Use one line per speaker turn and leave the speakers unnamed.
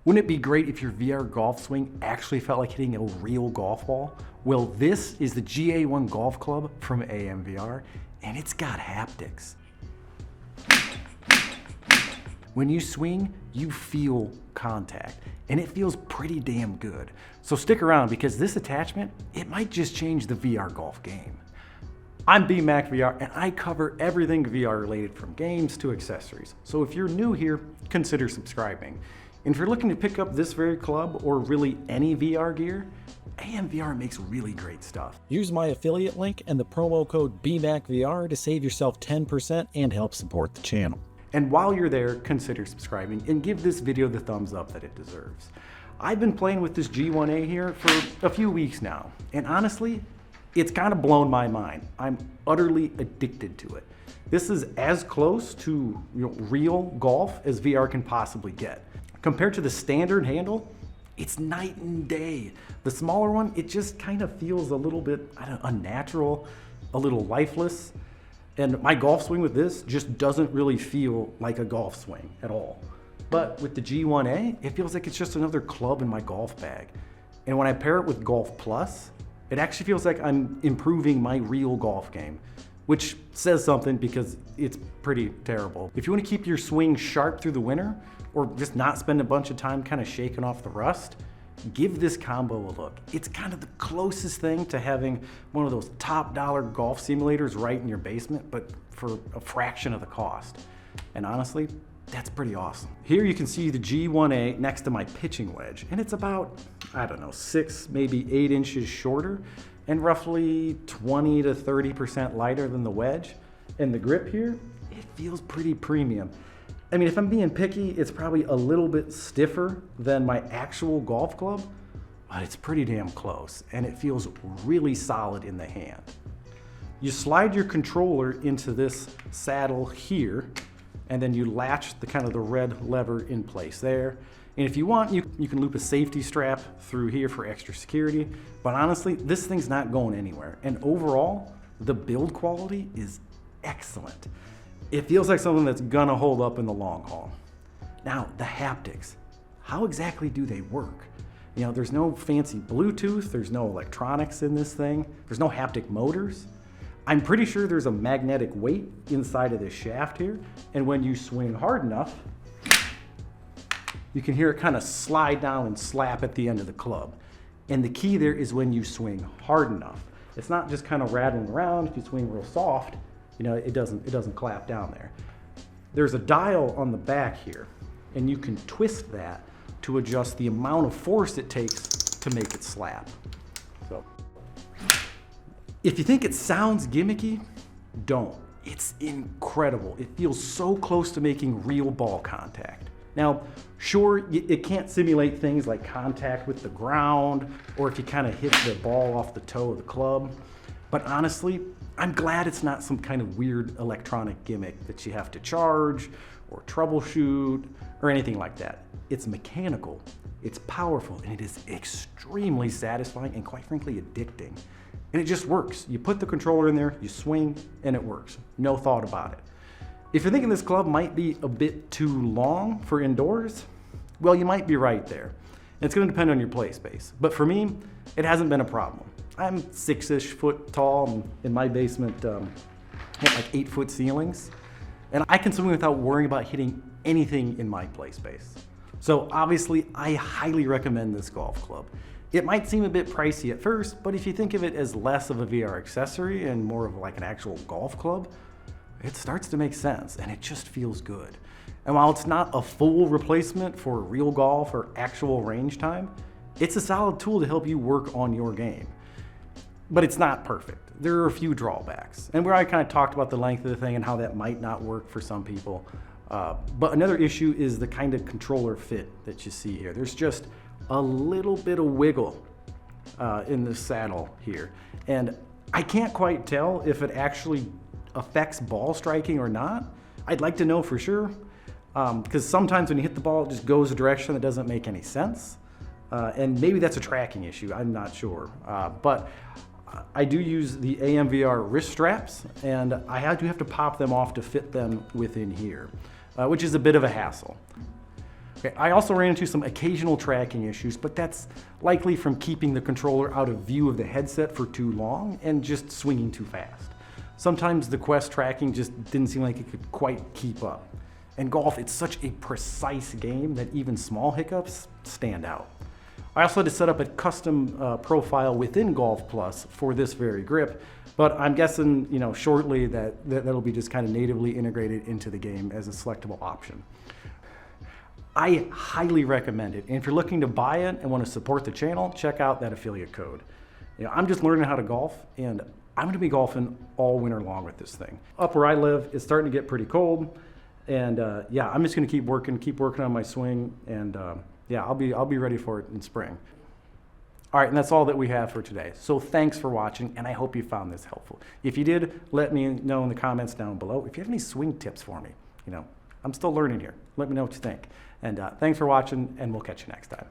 Wouldn't it be great if your VR golf swing actually felt like hitting a real golf ball? Well, this is the GA1 Golf Club from AMVR, and it's got haptics. When you swing, you feel contact, and it feels pretty damn good. So stick around, because this attachment, it might just change the VR golf game. I'm BMAC VR, and I cover everything VR related from games to accessories. So if you're new here, consider subscribing. And if you're looking to pick up this very club or really any VR gear, AMVR makes really great stuff.
Use my affiliate link and the promo code BMACVR to save yourself 10% and help support the channel.
And while you're there, consider subscribing and give this video the thumbs up that it deserves. I've been playing with this G1A here for a few weeks now, and honestly, it's kind of blown my mind. I'm utterly addicted to it. This is as close to real golf as VR can possibly get. Compared to the standard handle, it's night and day. The smaller one, it just kind of feels a little bit unnatural, a little lifeless. And my golf swing with this just doesn't really feel like a golf swing at all. But with the G1A, it feels like it's just another club in my golf bag. And when I pair it with Golf Plus, it actually feels like I'm improving my real golf game, which says something because it's pretty terrible. If you want to keep your swing sharp through the winter, or just not spend a bunch of time kind of shaking off the rust, give this combo a look. It's kind of the closest thing to having one of those top dollar golf simulators right in your basement, but for a fraction of the cost. And honestly, that's pretty awesome. Here you can see the G1A next to my pitching wedge, and it's about, 6, maybe 8 inches shorter, and roughly 20 to 30% lighter than the wedge. And the grip here, it feels pretty premium. I mean, if I'm being picky, it's probably a little bit stiffer than my actual golf club, but it's pretty damn close, and it feels really solid in the hand. You slide your controller into this saddle here, and then you latch the red lever in place there. And if you want, you can loop a safety strap through here for extra security, but honestly, this thing's not going anywhere. And overall, the build quality is excellent. It feels like something that's gonna hold up in the long haul. Now, the haptics, how exactly do they work? There's no fancy Bluetooth, there's no electronics in this thing, there's no haptic motors. I'm pretty sure there's a magnetic weight inside of this shaft here, and when you swing hard enough, you can hear it kind of slide down and slap at the end of the club. And the key there is when you swing hard enough. It's not just kind of rattling around. If you swing real soft, it doesn't clap down there. There's a dial on the back here, and you can twist that to adjust the amount of force it takes to make it slap. So, if you think it sounds gimmicky, don't. It's incredible. It feels so close to making real ball contact. Now, sure, it can't simulate things like contact with the ground, or if you kind of hit the ball off the toe of the club, but honestly, I'm glad it's not some kind of weird electronic gimmick that you have to charge or troubleshoot or anything like that. It's mechanical, it's powerful, and it is extremely satisfying and quite frankly addicting. And it just works. You put the controller in there, you swing, and it works. No thought about it. If you're thinking this club might be a bit too long for indoors, well, you might be right there. It's gonna depend on your play space. But for me, it hasn't been a problem. I'm 6-ish foot tall, and in my basement, like 8-foot ceilings. And I can swing without worrying about hitting anything in my play space. So obviously, I highly recommend this golf club. It might seem a bit pricey at first, but if you think of it as less of a VR accessory and more of like an actual golf club, it starts to make sense, and it just feels good. And while it's not a full replacement for real golf or actual range time, it's a solid tool to help you work on your game. But it's not perfect. There are a few drawbacks, and where I kind of talked about the length of the thing and how that might not work for some people. But another issue is the kind of controller fit that you see here. There's just a little bit of wiggle in the saddle here. And I can't quite tell if it actually affects ball striking or not. I'd like to know for sure, because sometimes when you hit the ball, it just goes a direction that doesn't make any sense. And maybe that's a tracking issue, I'm not sure. But I do use the AMVR wrist straps, and I do have to pop them off to fit them within here, which is a bit of a hassle. Okay, I also ran into some occasional tracking issues, but that's likely from keeping the controller out of view of the headset for too long and just swinging too fast. Sometimes the Quest tracking just didn't seem like it could quite keep up. In golf, it's such a precise game that even small hiccups stand out. I also had to set up a custom profile within Golf Plus for this very grip, but I'm guessing, shortly that'll be just kind of natively integrated into the game as a selectable option. I highly recommend it. And if you're looking to buy it and want to support the channel, check out that affiliate code. I'm just learning how to golf, and I'm going to be golfing all winter long with this thing. Up where I live, it's starting to get pretty cold, and yeah, I'm just going to keep working on my swing, and yeah, I'll be ready for it in spring. All right, and that's all that we have for today. So thanks for watching, and I hope you found this helpful. If you did, let me know in the comments down below. If you have any swing tips for me, I'm still learning here. Let me know what you think. And thanks for watching, and we'll catch you next time.